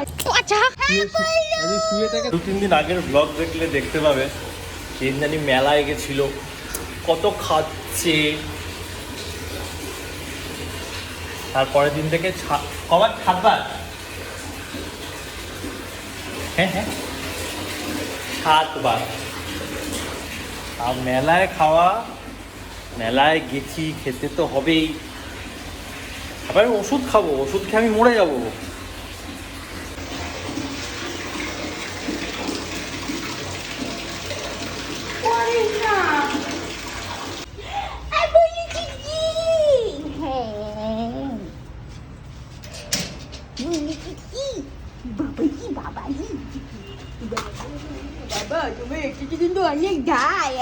আচ্ছা শুয়ে থেকে 2-3 দিন আগের ব্লগ দেখলে দেখতে পাবে সেদিন জানি মেলায় গেছিল, কত খাচ্ছে। তারপরের দিন থেকে কবার খাবার, হ্যাঁ 7 বার। আর মেলায় খাওয়া, মেলায় গেছি, খেতে তো হবেই। আবার আমি ওষুধ খাবো, ওষুধ খেয়ে আমি মরে যাবো। বাবা তুমি একটু কিন্তু অনেক যায়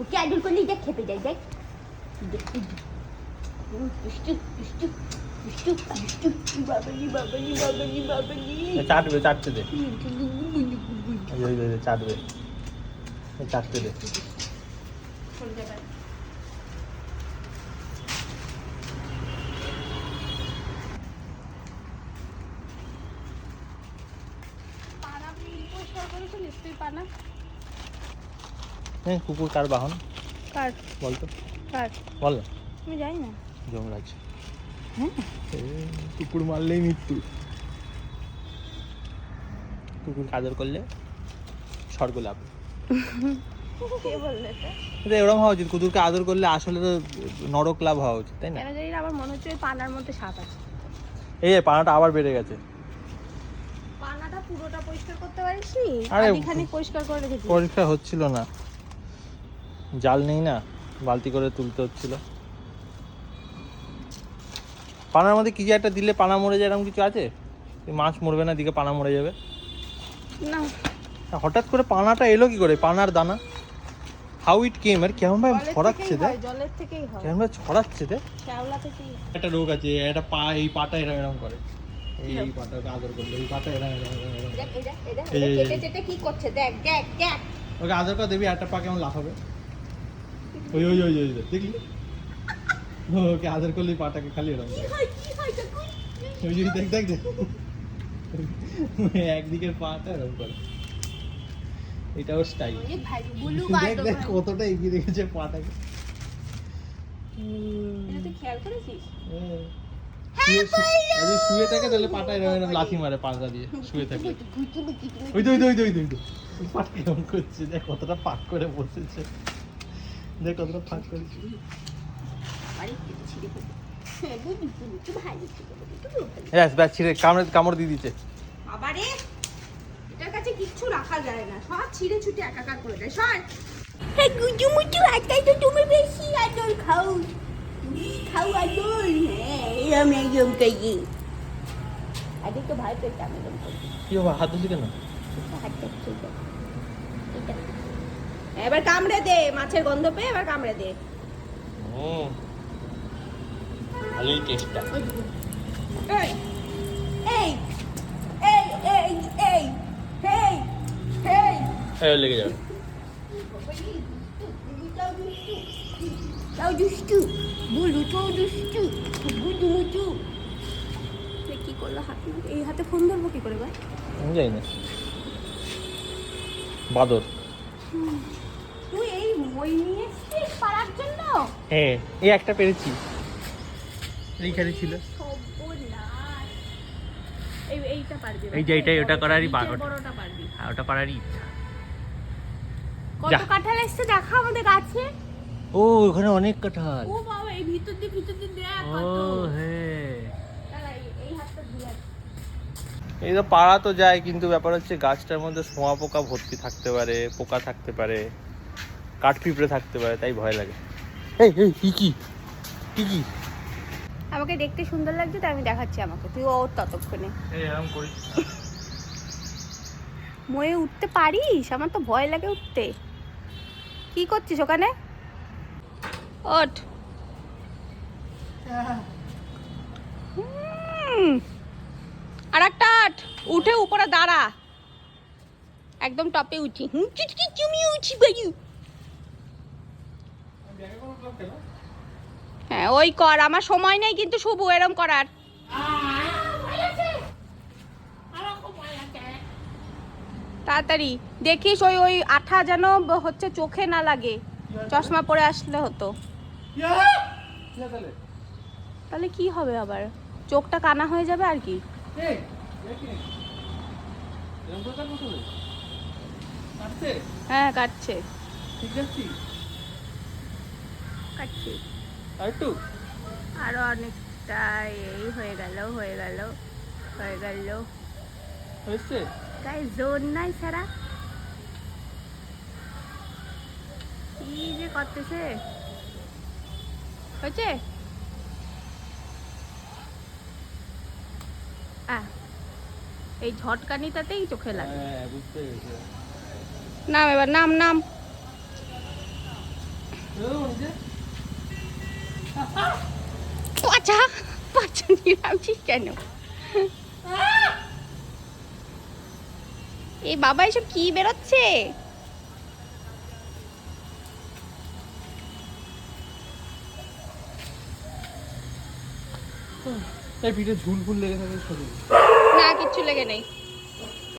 ওকে আদর করলে দেখ খেপে যায়, দেখ চাটবে, চাটতে দে, চাটবে, চাটতে দে। হ্যাঁ, কুকুর কার বাহন? কার বলতো, কার বল না। আমি জানি না। যমরাজ। হ্যাঁ, কুকুর মারলেই মৃত্যু। কুকুর আদর করলে স্বর্গ লাভ। কে বললে এটা এরকম হওয়া উচিত, কুকুরকে আদর করলে আসলে তো নরক লাভ হওয়া উচিত, তাই না? কেন জানি না, আমার মনে হচ্ছে ওই পানার মধ্যে সাপ আছে। এই পানাটা আবার বেড়ে গেছে। পানাটা পুরোটা পরিষ্কার করতে পারিস নি? আরে আদিখানি পরিষ্কার করে রেখেছি। পরিষ্কার হচ্ছিল না, জাল নেই না, বালতি করে তুলতে হচ্ছিল। পানার মধ্যে কিছু একটা দিলে পানা মরে যায়, এরকম কিছু আছে? মাছ মরবে না, দিকে পানা মরে যাবে না। হঠাৎ করে পানাটা এলো কি করে? পানার দানা হাউ ইট কেম, আর কেমন ভাবে ছড়াচ্ছে দেখ, জলের থেকেই হয়, কেমন ভাবে ছড়াচ্ছে দেখ। শ্যাওলা থেকেই। একটা রোগ আছে, একটা পা, এই পাটা এরকম এরকম করে, এই পাটাকে আদর করলে এই পাটা এরকম এরকম এরকম। দেখ এই কেটে কেটে কি করছে, দেখ দেখ দেখ। ওকে আদর করে দেবি, একটা পা কেমন লাফাবে, ওই ওই ওই ওই দেখলি? ওকে আদর করলে পাটাকে খালি এরকম কি হয় দেখুন। ওই দেখ দেখ দেখ, একদিকের পাটা এরকম করে, এটাও স্টাইল। এই ভাই গুলু দেখ দেখ কতটা এগিয়ে রেখেছে পাটাকে। এটা তুই খেয়াল করেছিস? শুয়ে থাকে তাহলে পাটা এরকম এরকম লাথি মারে, পাটা দিয়ে শুয়ে থাকে। ওই তো ওই তো ওই তো ওই তো পাটা কেমন করছে, দেখ কতটা ফাঁক করে বসেছে, দেখ কতটা ফাঁক করেছে। ব্যাস ছিঁড়ে কামড় দিয়ে দিচ্ছে। আবারে এটার কাছে কিচ্ছু রাখা যায় না, সব ছিঁড়ে ছুটে একাকার করে দেয়। সর হে গুজু মুজু, আজকাল তো তুমি বেশি আদর খাও, খাও আদর। হ্যাঁ এরম একদম কাই আগে তো ভাই পেতাম এরম করছি। কি বাবা হাত ধুলি কেন? হাতটা ঠিক আছে, এবার কামড়ে দে, মাছের গন্ধ পেয়ে এবার কামড়ে দে। ভালোই টেস্টটা। এই এই এই এই এই এই এই এই লেগে যাবে। তাও দুষ্টু বুলু, তো দুষ্টু বুলু মুচু। কি করলো হাত, এই হাতে ফোন ধরবো কি করে ভাই? আমি জানি না, বাদর। তুই এই মই নিয়ে এসছিস পারার জন্য? হ্যাঁ, এই একটা পেরেছি, এইখানে ছিল। সর্বনাশ। এইটা পারবি, এই যে এইটাই ওটা করারই বড়টা পারবি। আর ওটা পারারই ইচ্ছা। কত কাঁঠাল এসছে দেখা আমাদের গাছে। ও ওখানে অনেক কাঁঠাল। ও বাবা, এই ভিতর দিয়ে দেখ ও কত। হ্যাঁ, দাঁড়া, এই হাতটা ধুয়ে আসি। এই তো পাড়া তো যায়, কিন্তু ব্যাপার হচ্ছে গাছটার মধ্যে শোঁয়া পোকা ভর্তি থাকতে পারে, পোকা থাকতে পারে, কাঠপিঁপড়ে থাকতে পারে, তাই ভয় লাগে। এই এই কি আমাকে দেখতে সুন্দর লাগছে তাই আমি দেখাচ্ছি আমাকে, তুই ওর ততক্ষণে। এরকম করিস না। ময়ে উঠতে পারিস? আমার তো ভয় লাগে উঠতে। কি করছিস ওখানে? ওঠ। আর একটা উঠে উপরে দাঁড়া, একদম টপে উঠি। চুমি উঠি বায়ু। হ্যাঁ ওই কর, আমার সময় নেই কিন্তু শুভ এরম করার। তাড়াতাড়ি দেখিস ওই ওই আঠা যেন হচ্ছে চোখে না লাগে, চশমা পরে আসলে হতো। তাহলে কি হবে আবার, চোখটা কানা হয়ে যাবে আর কি। হ্যাঁ কাটছে, কাটছি আরো অনেকটা, এই হয়ে গেল হয়ে গেল হয়ে গেল। গায়ে জোর নাই সারা, কি যে করতেছে। হয়েছে এই ঝটকানিটাতেই চোখে লাগে। নাম এবার, নাম নাম। পাচা পাচা নিরামছিস কেন? এই বাবা এসব কি বেরোচ্ছে? এই পিঠে ঝুল ফুল লেগে থাকে শরীরে। না কিচ্ছু লেগে নেই।